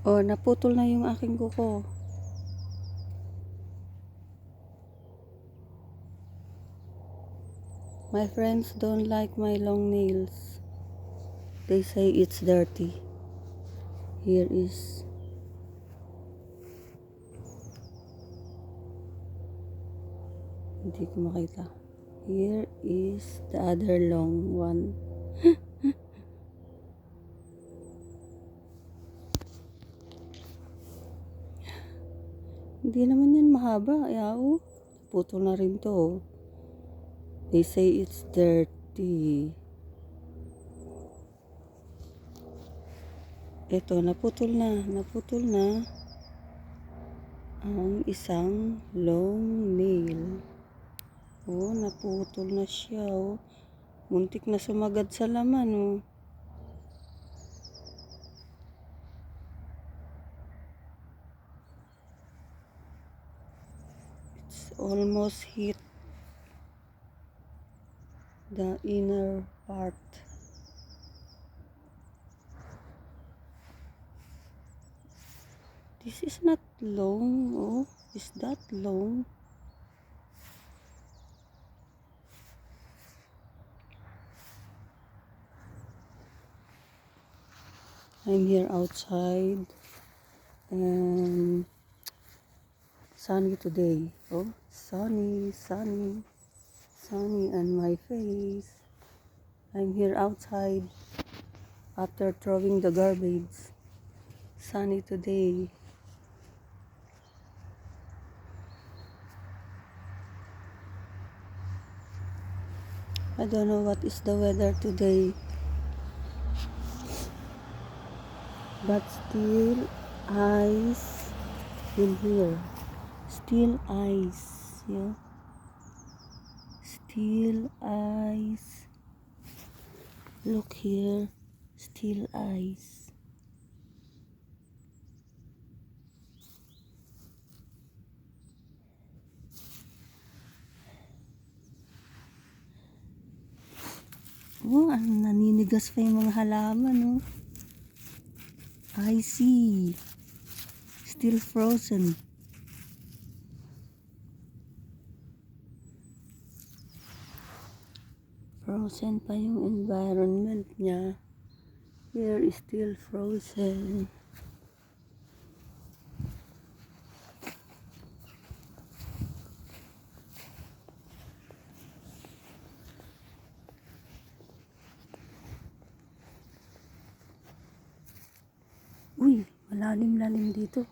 Oh, naputol na yung aking kuko. My friends don't like my long nails. They say it's dirty. Here is hindi ko makita. Here is the other long one. Hindi naman yan mahaba. Ayaw. Putol na rin to. They say it's dirty. Ito, naputol na. Naputol na ang isang long nail. Oh, naputol na siya. Oh. Muntik na sumagad sa laman. Oh. It's almost hit the inner part. This is not long. Oh, is that long? I'm here outside and sunny today. Oh, sunny, sunny, sunny on my face. I'm here outside after throwing the garbage. Sunny today. I don't know what is the weather today, but still ice in here. Still ice, yeah. Still ice. Look here, still ice. Oh, naninigas pa yung mga halaman, oh. I see. Still frozen. Frozen pa yung environment niya. Here is still frozen. Uy, malalim-lalim dito.